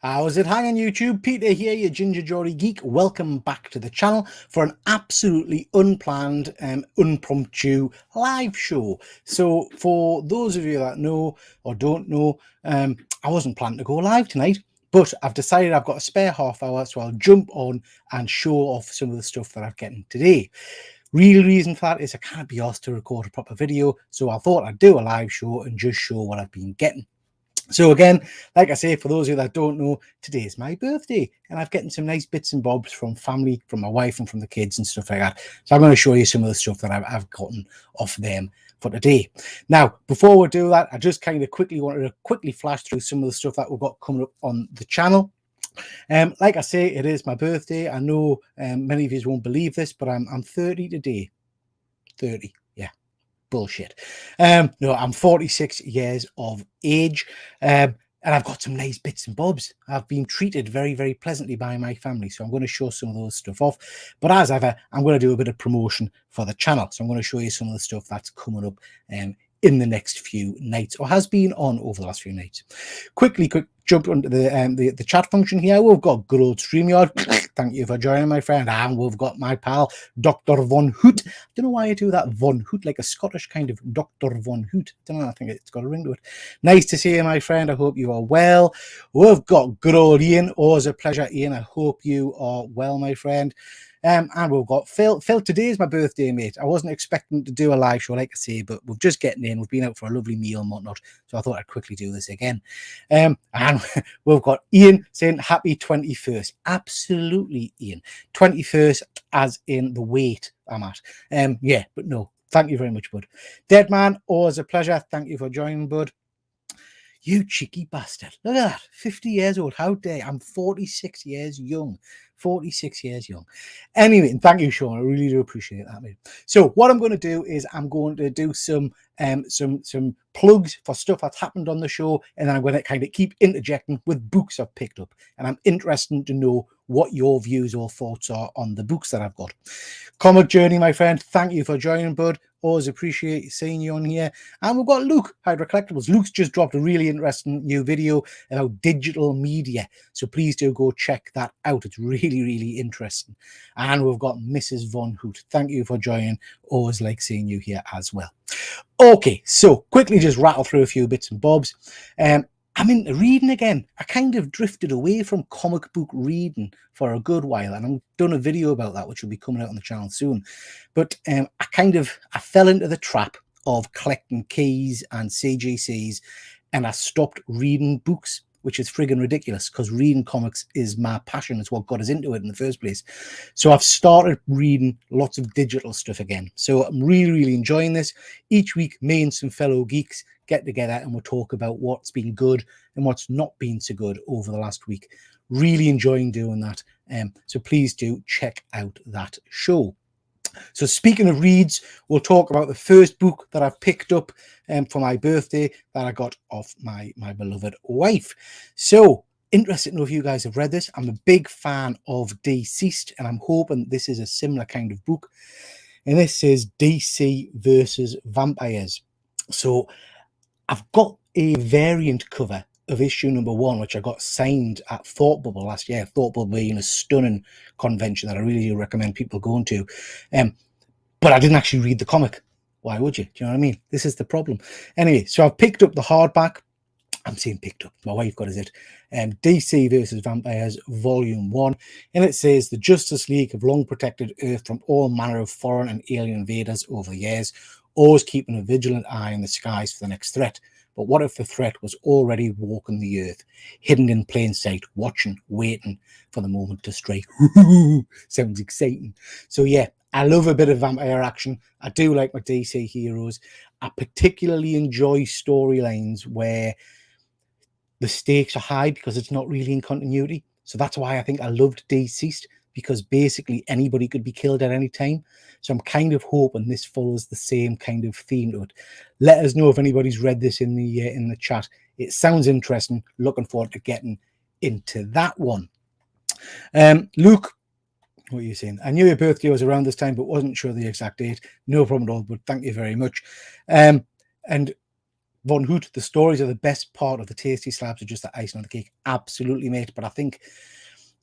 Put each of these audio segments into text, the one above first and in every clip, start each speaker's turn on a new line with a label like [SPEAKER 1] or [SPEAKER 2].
[SPEAKER 1] How's it hanging, YouTube? Peter here, your Ginger Geordie geek. Welcome back to the channel for an absolutely unplanned and impromptu live show. So for those of you that know or don't know, I wasn't planning to go live tonight, but I've decided I've got a spare half hour, so I'll jump on and show off some of the stuff that I've gotten today. Real reason for that is I can't be asked to record a proper video, so I thought I'd do a live show and just show what I've been getting. So again, like I say, for those of you that don't know, today is my birthday and I've gotten some nice bits and bobs from family, from my wife and from the kids and stuff like that. So I'm going to show you some of the stuff that I've gotten off them for today. Now, before we do that, I just kind of wanted to quickly flash through some of the stuff that we've got coming up on the channel. Like I say, it is my birthday. I know many of you won't believe this, but I'm 30 today. 30. Bullshit. No, I'm 46 years of age, and I've got some nice bits and bobs. I've been treated very, very pleasantly by my family, so I'm going to show some of those stuff off. But as ever, I'm going to do a bit of promotion for the channel, so I'm going to show you some of the stuff that's coming up in the next few nights, or has been on over the last few nights. Quick jump onto the chat function here. We've got good old StreamYard. Thank you for joining, my friend. And we've got my pal, Dr. Von Hoot. I don't know why I do that, Von Hoot, like a Scottish kind of Dr. Von Hoot. I don't know, I think it's got a ring to it. Nice to see you, my friend. I hope you are well. We've got good old Ian. Always a pleasure, Ian. I hope you are well, my friend. And we've got Phil. Phil, today is my birthday, mate. I wasn't expecting to do a live show, like I say, but we're just getting in. We've been out for a lovely meal and whatnot, so I thought I'd quickly do this again. And we've got Ian saying happy 21st. Absolutely, Ian. 21st as in the weight I'm at. Yeah, but no, thank you very much, bud. Dead Man, always a pleasure. Thank you for joining, bud. You cheeky bastard. Look at that. 50 years old. How dare you? I'm 46 years young. 46 years young. Anyway, and thank you, Sean. I really do appreciate that, mate. So what I'm going to do is I'm going to do some plugs for stuff that's happened on the show, and then I'm going to kind of keep interjecting with books I've picked up. And I'm interested to know what your views or thoughts are on the books that I've got. Comic Journey, my friend, thank you for joining, bud. Always appreciate seeing you on here. And we've got Luke, Hydra Collectibles. Luke's just dropped a really interesting new video about digital media. So please do go check that out. It's really, really interesting. And we've got Mrs. Von Hoot. Thank you for joining. Always like seeing you here as well. Okay, so quickly just rattle through a few bits and bobs. I'm into reading again. I kind of drifted away from comic book reading for a good while, and I've done a video about that, which will be coming out on the channel soon. But I fell into the trap of collecting keys and CGCs, and I stopped reading books, which is friggin' ridiculous because reading comics is my passion. It's what got us into it in the first place. So I've started reading lots of digital stuff again. So I'm really, really enjoying this. Each week, me and some fellow geeks get together and we'll talk about what's been good and what's not been so good over the last week. Really enjoying doing that. So please do check out that show. So speaking of reads, we'll talk about the first book that I've picked up for my birthday that I got off my beloved wife. So interested to know if you guys have read this. I'm a big fan of Deceased, and I'm hoping this is a similar kind of book. And this is DC versus Vampires. So I've got a variant cover of issue number 1, which I got signed at Thought Bubble last year. Thought Bubble being a stunning convention that I really do recommend people going to. But I didn't actually read the comic. Why would you? Do you know what I mean? This is the problem. Anyway, so I've picked up the hardback. I'm saying picked up. My wife got it. DC versus Vampires, Volume 1. And it says, the Justice League have long protected Earth from all manner of foreign and alien invaders over the years, always keeping a vigilant eye in the skies for the next threat. But what if the threat was already walking the earth, hidden in plain sight, watching, waiting for the moment to strike? Sounds exciting. So yeah, I love a bit of vampire action. I do like my DC heroes. I particularly enjoy storylines where the stakes are high because it's not really in continuity. So that's why I think I loved Deceased, because basically anybody could be killed at any time. So I'm kind of hoping this follows the same kind of theme to it. Let us know if anybody's read this in the chat. It sounds interesting. Looking forward to getting into that one. Luke, what are you saying? I knew your birthday was around this time, but wasn't sure the exact date. No problem at all, but thank you very much. And Von Hoot, the stories are the best part of the tasty slabs, are just the icing on the cake. Absolutely, mate. But I think,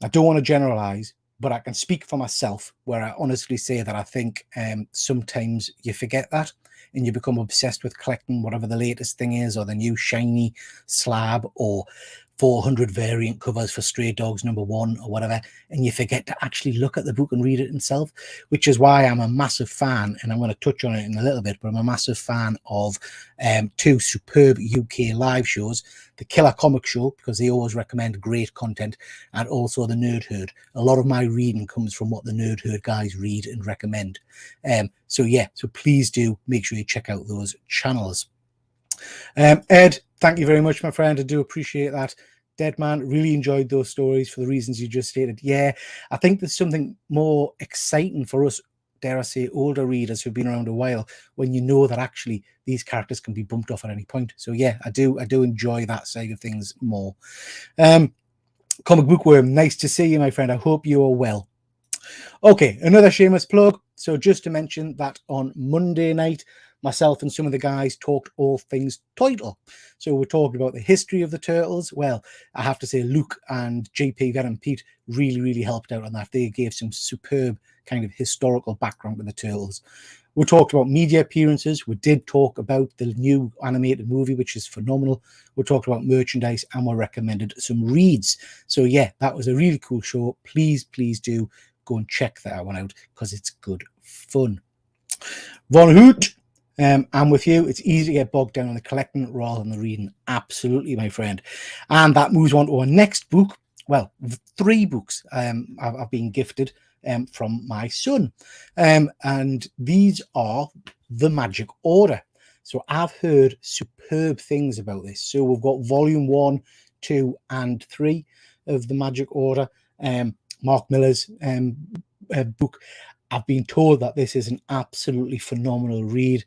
[SPEAKER 1] I don't want to generalize, but I can speak for myself where I honestly say that I think sometimes you forget that and you become obsessed with collecting whatever the latest thing is, or the new shiny slab, or 400 variant covers for Stray Dogs #1 or whatever, and you forget to actually look at the book and read it itself, which is why I'm a massive fan, and I'm going to touch on it in a little bit, but I'm a massive fan of two superb UK live shows, the Killer Comic Show, because they always recommend great content, and also the Nerd Herd. A lot of my reading comes from what the Nerd Herd guys read and recommend. So yeah, so please do make sure you check out those channels. Ed, thank you very much, my friend. I do appreciate that. Dead Man, really enjoyed those stories for the reasons you just stated. Yeah, I think there's something more exciting for us, dare I say, older readers who've been around a while, when you know that actually these characters can be bumped off at any point. So yeah, I do enjoy that side of things more. Comic Bookworm, nice to see you, my friend. I hope you are well. Okay, another shameless plug. So just to mention that on Monday night, myself and some of the guys talked all things Turtle. So we're talking about the history of the Turtles. Well, I have to say Luke and JP Venom Pete really helped out on that. They gave some superb kind of historical background to the Turtles. We talked about media appearances. We did talk about the new animated movie, which is phenomenal. We talked about merchandise, and we recommended some reads. So yeah, that was a really cool show. Please do go and check that one out, because it's good fun. Von Hoot, I'm with you. It's easy to get bogged down in the collecting rather than the reading. Absolutely, my friend. And that moves on to our next book. Well, 3 books I've been gifted from my son. And these are The Magic Order. So I've heard superb things about this. So we've got volume 1, 2, and 3 of The Magic Order. Mark Millar's book. I've been told that this is an absolutely phenomenal read.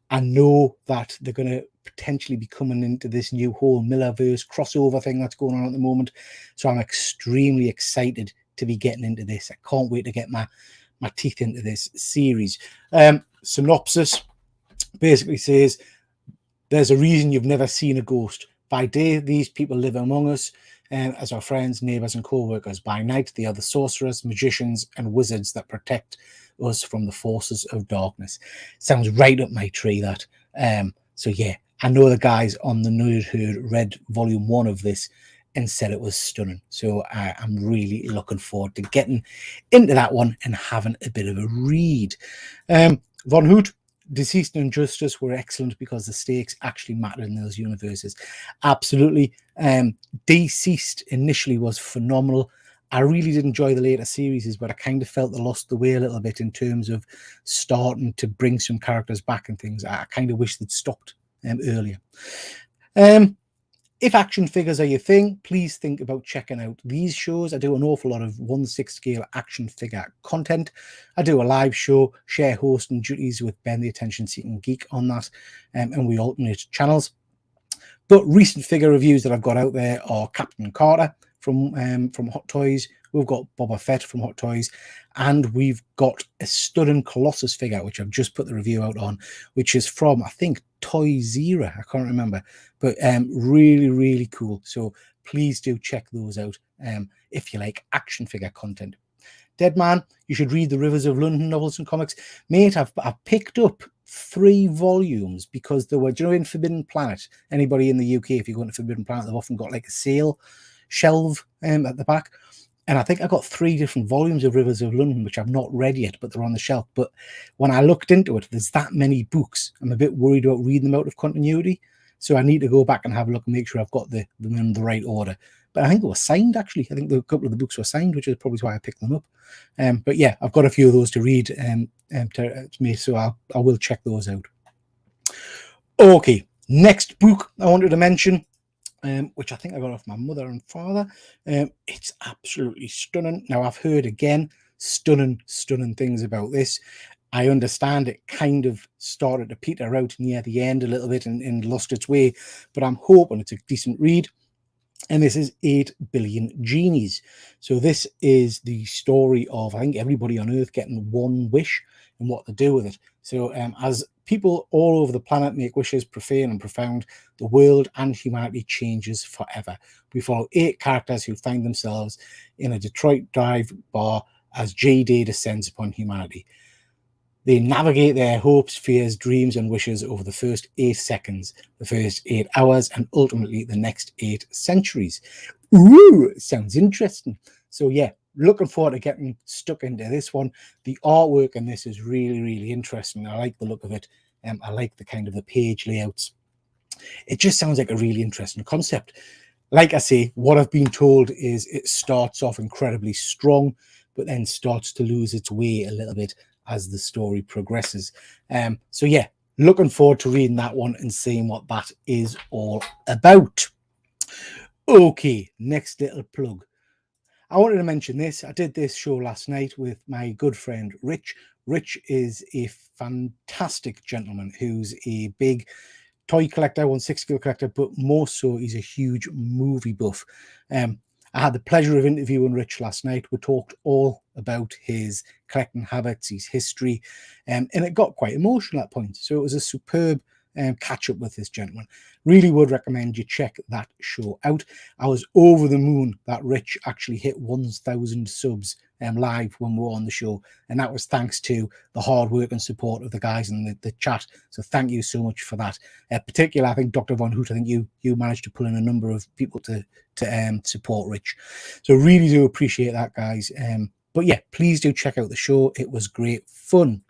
[SPEAKER 1] I know that they're going to potentially be coming into this new whole Millarverse crossover thing that's going on at the moment. So I'm extremely excited to be getting into this. I can't wait to get my teeth into this series. Synopsis basically says, there's a reason you've never seen a ghost. By day, these people live among us as our friends, neighbors, and co-workers. By night, they are the sorcerers, magicians, and wizards that protect us from the forces of darkness. Sounds right up my tree, that. So yeah, I know the guys on the Nerd Herd read volume 1 of this and said it was stunning. So I'm really looking forward to getting into that one and having a bit of a read. Von Hoot, Deceased and Justice were excellent because the stakes actually mattered in those universes. Absolutely. Deceased initially was phenomenal. I really did enjoy the later series, but I kind of felt they lost the way a little bit in terms of starting to bring some characters back and things. I kind of wish they'd stopped earlier. If action figures are your thing, please think about checking out these shows. I do an awful lot of 1/6 scale action figure content. I do a live show, share hosting duties with Ben, the attention-seeking geek, on that, and we alternate channels. But recent figure reviews that I've got out there are Captain Carter from Hot Toys. We've got Boba Fett from Hot Toys, and we've got a stunning Colossus figure, which I've just put the review out on, which is from, I think, Toy Zera. I can't remember, but really cool. So please do check those out if you like action figure content. Dead Man, you should read the Rivers of London novels and comics. Mate, I've picked up 3 volumes because there were, do you know, in Forbidden Planet, anybody in the UK, if you go into Forbidden Planet, they've often got like a sale shelf at the back. And I think I got 3 different volumes of Rivers of London, which I've not read yet, but they're on the shelf. But when I looked into it, there's that many books. I'm a bit worried about reading them out of continuity. So I need to go back and have a look and make sure I've got them in the right order. But I think they were signed, actually. I think a couple of the books were signed, which is probably why I picked them up. But yeah, I've got a few of those to read to me, so I will check those out. Okay, next book I wanted to mention, which I think I got off my mother and father. It's absolutely stunning. Now, I've heard, again, stunning things about this. I understand it kind of started to peter out near the end a little bit and lost its way, but I'm hoping it's a decent read. And this is 8 Billion Genies. So this is the story of, I think, everybody on Earth getting one wish and what to do with it. So as people all over the planet make wishes profane and profound, the world and humanity changes forever. We follow 8 characters who find themselves in a Detroit dive bar as J-Day descends upon humanity. They navigate their hopes, fears, dreams, and wishes over the first 8 seconds, the first 8 hours, and ultimately the next 8 centuries. Ooh, sounds interesting. So yeah, looking forward to getting stuck into this one. The artwork in this is really, really interesting. I like the look of it. I like the kind of the page layouts. It just sounds like a really interesting concept. Like I say, what I've been told is it starts off incredibly strong, but then starts to lose its way a little bit as the story progresses. So yeah, looking forward to reading that one and seeing what that is all about. Okay, next little plug. I wanted to mention this. I did this show last night with my good friend Rich. Rich is a fantastic gentleman who's a big toy collector, 1/6 collector, but more so he's a huge movie buff. I had the pleasure of interviewing Rich last night. We talked all about his collecting habits, his history, and it got quite emotional at points. So it was a superb catch up with this gentleman. Really would recommend you check that show out. I was over the moon that Rich actually hit 1,000 subs live when we were on the show, and that was thanks to the hard work and support of the guys in the chat. So thank you so much for that. Particularly, I think Dr. Von Hoot, I think you managed to pull in a number of people to support Rich. So really do appreciate that, guys. But yeah, please do check out the show. It was great fun.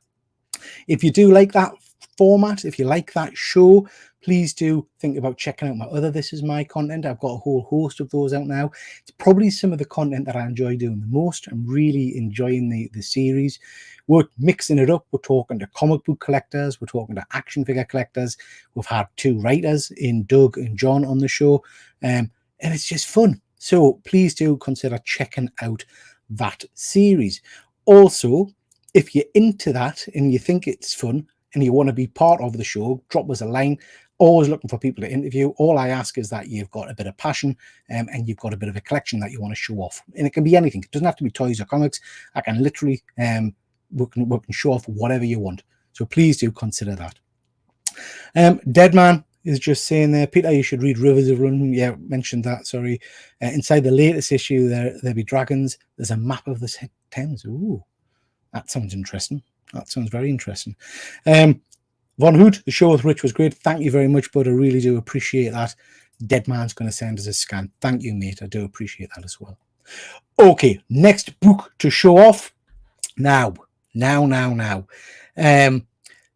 [SPEAKER 1] If you do like that format, if you like that show, please do think about checking out my other This Is My content. I've got a whole host of those out now. It's probably some of the content that I enjoy doing the most. I'm really enjoying the series. We're mixing it up. We're talking to comic book collectors. We're talking to action figure collectors. We've had 2 writers in Doug and John on the show. And it's just fun. So please do consider checking out that series. Also, if you're into that and you think it's fun and you want to be part of the show, drop us a line. Always looking for people to interview. All I ask is that you've got a bit of passion and you've got a bit of a collection that you want to show off. And it can be anything. It doesn't have to be toys or comics. I can literally, we can show off whatever you want. So please do consider that. Deadman is just saying there, Peter, you should read Rivers of London. Yeah, mentioned that, sorry. Inside the latest issue, there'll be dragons. There's a map of the Thames. Ooh, that sounds interesting. That sounds very interesting. Von Hoot, the show with Rich was great. Thank you very much, bud. I really do appreciate that. Deadman's going to send us a scan. Thank you, mate. I do appreciate that as well. Okay, next book to show off. Now.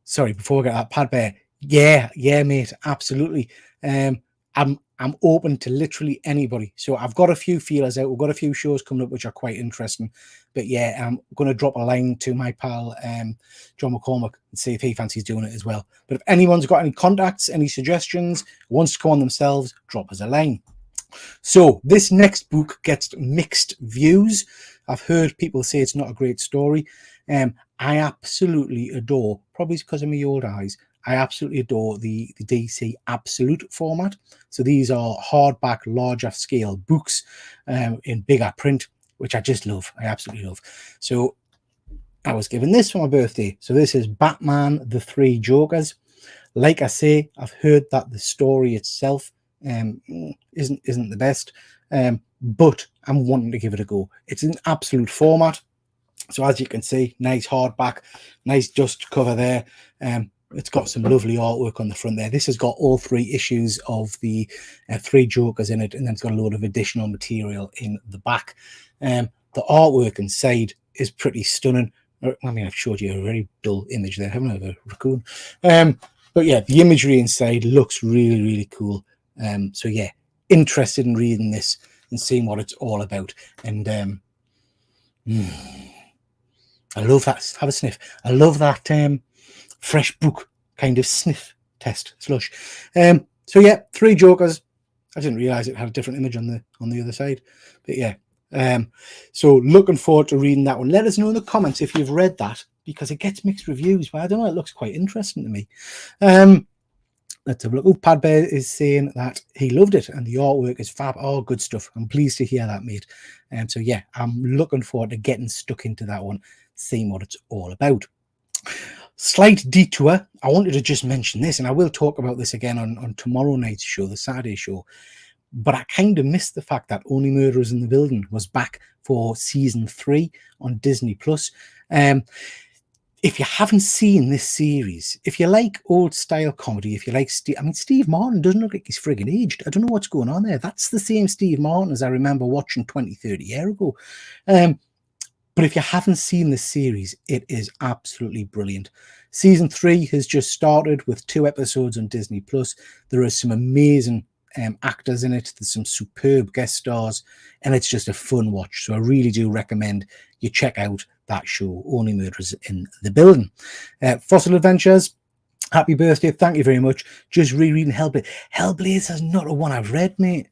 [SPEAKER 1] Sorry, before we get that, Pad Bear. Yeah, mate, absolutely. I'm open to literally anybody. So I've got a few feelers out. We've got a few shows coming up which are quite interesting. But yeah, I'm going to drop a line to my pal John McCormack and see if he fancies doing it as well. But if anyone's got any contacts, any suggestions, wants to come on themselves, drop us a line. So this next book gets mixed views. I've heard people say it's not a great story. I absolutely adore, probably because of my old eyes, I absolutely adore the DC Absolute format. So these are hardback, larger scale books in bigger print, which I just love. I absolutely love. So I was given this for my birthday. So this is Batman, The Three Jokers. Like I say, I've heard that the story itself isn't the best, but I'm wanting to give it a go. It's an Absolute format. So as you can see, nice hardback, nice dust cover there. It's got some lovely artwork on the front there. This has got all 3 issues of the 3 Jokers in it, and then it's got a load of additional material in the back. The artwork inside is pretty stunning. I mean, I've showed you a very dull image there, haven't I, of a raccoon? But yeah, the imagery inside looks really, really cool. So yeah, interested in reading this and seeing what it's all about. And I love that. Have a sniff. I love that fresh book kind of sniff test slush. So yeah, 3 Jokers. I didn't realize it had a different image on the other side, but yeah. So looking forward to reading that one. Let us know in the comments if you've read that, because it gets mixed reviews, but I don't know, it looks quite interesting to me. Let's have a look. Oh, Pad Bear is saying that he loved it and the artwork is fab. Oh, good stuff. I'm pleased to hear that, mate. So yeah, I'm looking forward to getting stuck into that one, seeing what it's all about. Slight detour. I wanted to just mention this, and I will talk about this again on tomorrow night's show, the Saturday show. But I kind of missed the fact that Only Murderers in the Building was back for season 3 on Disney Plus. If you haven't seen this series, if you like old style comedy, if you like Steve Martin doesn't look like he's frigging aged. I don't know what's going on there. That's the same Steve Martin as I remember watching 20, 30 years ago. But if you haven't seen this series, it is absolutely brilliant. Season 3 has just started with 2 episodes on Disney Plus. There are some amazing actors in it. There's some superb guest stars, and it's just a fun watch. So I really do recommend you check out that show, Only Murders in the Building. Fossil Adventures, happy birthday. Thank you very much. Just rereading Hellblazer. Hellblazer is not a one I've read, mate.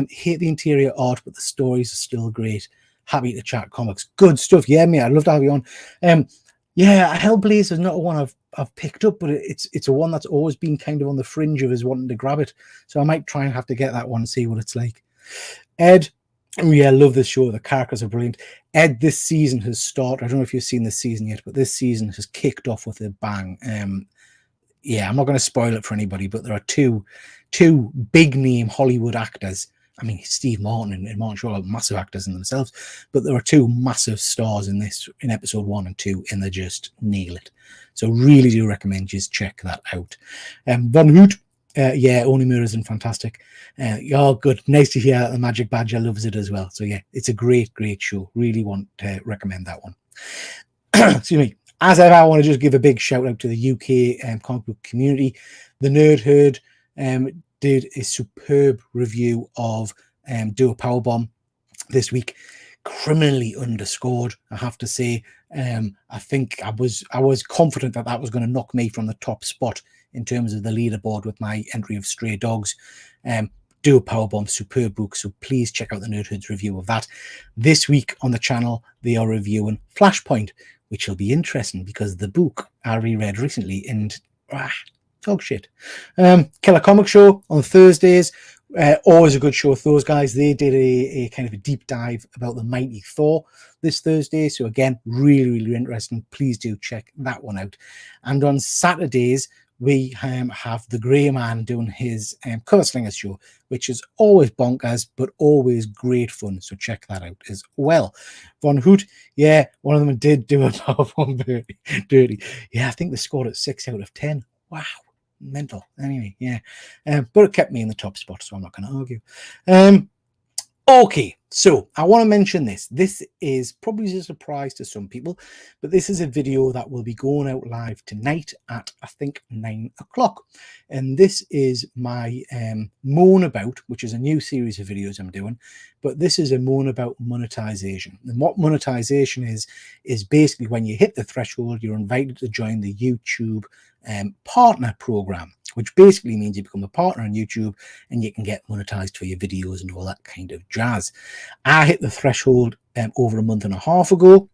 [SPEAKER 1] Hate the interior art, but the stories are still great. Happy to chat comics. Good stuff. Yeah, mate, I'd love to have you on. Yeah, Hellblazer is not a one I've picked up, but it's a one that's always been kind of on the fringe of us wanting to grab it. So I might try and have to get that one and see what it's like. Ed, oh yeah, I love this show. The characters are brilliant. Ed, this season has started. I don't know if you've seen this season yet, but this season has kicked off with a bang. Yeah, I'm not going to spoil it for anybody, but there are two big name Hollywood actors. I mean, Steve Martin and Martin Short are massive actors in themselves, but there are 2 massive stars in this, in episode 1 and 2, and they just nail it. So really do recommend just check that out. Von Hoot, yeah, Only Murders and fantastic. Oh, good. Nice to hear the Magic Badger loves it as well. So yeah, it's a great show. Really want to recommend that one. Excuse me. As ever, I want to just give a big shout out to the UK comic book community. The Nerd Herd did a superb review of Do a Powerbomb this week. Criminally underscored, I have to say. I think I was confident that was going to knock me from the top spot in terms of the leaderboard with my entry of Stray Dogs. Do a Powerbomb, superb book. So please check out the Nerd Herd's review of that. This week on the channel, they are reviewing Flashpoint, which will be interesting because the book I reread recently and talk shit. Killer Comic Show on Thursdays. Always a good show with those guys. They did a kind of a deep dive about the Mighty Thor this Thursday. So again, really interesting. Please do check that one out. And on Saturdays, we have the Grey Man doing his Cover Slingers show, which is always bonkers, but always great fun. So check that out as well. Von Hoot, yeah, one of them did do a Powerbomb dirty. Yeah, I think they scored at 6 out of 10. Wow. Mental. Anyway, yeah. But it kept me in the top spot, so I'm not going to argue. Okay, so I want to mention this. This is probably a surprise to some people, but this is a video that will be going out live tonight at, I think, 9 o'clock. And this is my Moan About, which is a new series of videos I'm doing. But this is a Moan About monetization. And what monetization is basically when you hit the threshold, you're invited to join the YouTube partner program, which basically means you become a partner on YouTube and you can get monetized for your videos and all that kind of jazz. I hit the threshold over a month and a half ago,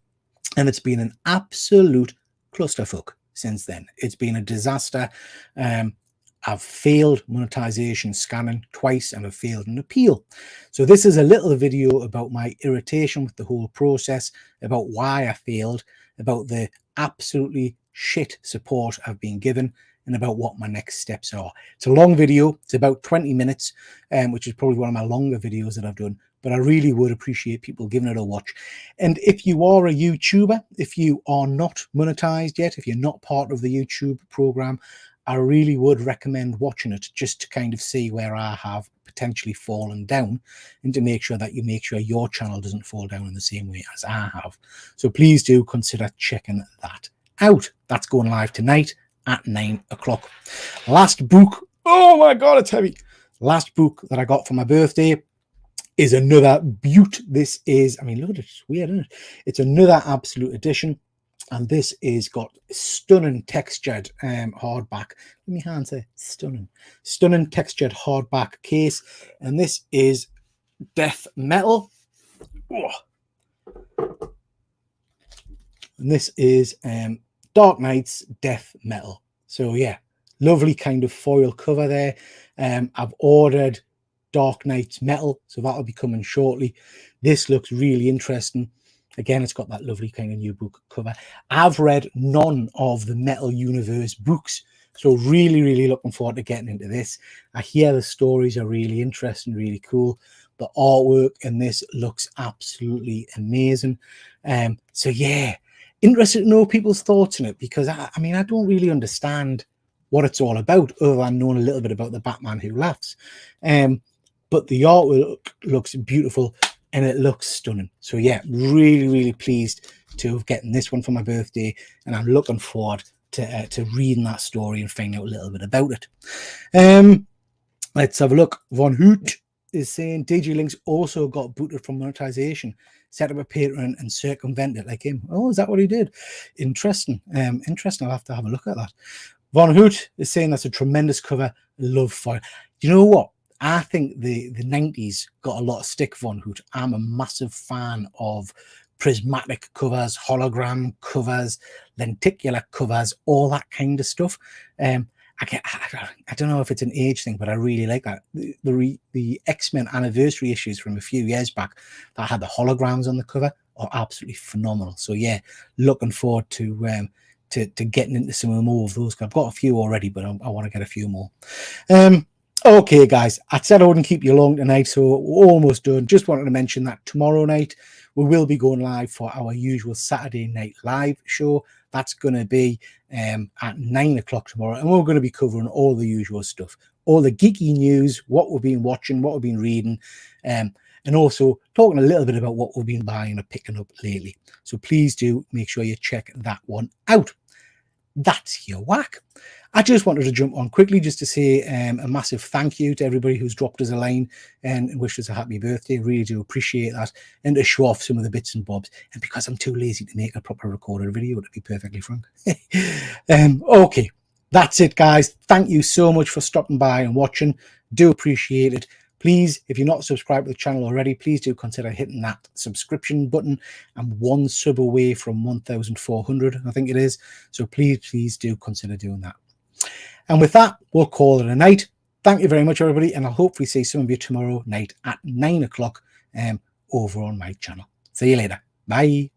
[SPEAKER 1] and it's been an absolute clusterfuck since then. It's been a disaster. I've failed monetization scanning twice and I've failed an appeal. So this is a little video about my irritation with the whole process, about why I failed, about the absolutely shit support I've been given, and about what my next steps are. It's a long video. It's about 20 minutes, which is probably one of my longer videos that I've done, but I really would appreciate people giving it a watch. And if you are a YouTuber, if you are not monetized yet, if you're not part of the YouTube program, I really would recommend watching it just to kind of see where I have potentially fallen down and to make sure that you make sure your channel doesn't fall down in the same way as I have. So please do consider checking that out. That's going live tonight at 9 o'clock. Last book, oh my god, it's heavy. Last book that I got for my birthday is another beaut. This is, I mean, look at it, it's weird, isn't it? It's another absolute edition, and this is got stunning textured hardback. Let me hand say stunning textured hardback case, and this is Death Metal. Oh. And this is Dark Knight's Death Metal. So yeah, lovely kind of foil cover there. I've ordered Dark Knight's Metal, so that'll be coming shortly. This looks really interesting. Again, it's got that lovely kind of new book cover. I've read none of the Metal Universe books, so really, really looking forward to getting into this. I hear the stories are really interesting, really cool. The artwork in this looks absolutely amazing. So yeah, interested to know people's thoughts on it, because I mean, I don't really understand what it's all about other than knowing a little bit about the Batman Who Laughs. But the artwork looks beautiful and it looks stunning. So yeah, really, really pleased to have gotten this one for my birthday, and I'm looking forward to reading that story and finding out a little bit about it. Let's have a look. Von Hoot is saying DJ Links also got booted from monetization, set up a Patreon and circumvent it like him. Oh, is that what he did? Interesting. Interesting. I'll have to have a look at that. Von Hoot is saying that's a tremendous cover. Love for it. You know what? I think the 90s got a lot of stick, Von Hoot. I'm a massive fan of prismatic covers, hologram covers, lenticular covers, all that kind of stuff. I don't know if it's an age thing, but I really like that. The X-Men anniversary issues from a few years back that had the holograms on the cover are absolutely phenomenal. So yeah, looking forward to getting into some more of those. I've got a few already, but I want to get a few more. Okay, guys, I said I wouldn't keep you long tonight, so we're almost done. Just wanted to mention that tomorrow night we will be going live for our usual Saturday night live show. That's going to be at 9 o'clock tomorrow, and we're going to be covering all the usual stuff, all the geeky news, what we've been watching, what we've been reading, and also talking a little bit about what we've been buying or picking up lately. So please do make sure you check that one out. That's your whack. I just wanted to jump on quickly just to say a massive thank you to everybody who's dropped us a line and wished us a happy birthday. Really do appreciate that, and to show off some of the bits and bobs. And because I'm too lazy to make a proper recorded video, to be perfectly frank. Okay, that's it, guys. Thank you so much for stopping by and watching. Do appreciate it. Please, if you're not subscribed to the channel already, please do consider hitting that subscription button. I'm one sub away from 1,400, I think it is. So please do consider doing that. And with that, we'll call it a night. Thank you very much, everybody. And I'll hopefully see some of you tomorrow night at 9 o'clock over on my channel. See you later. Bye.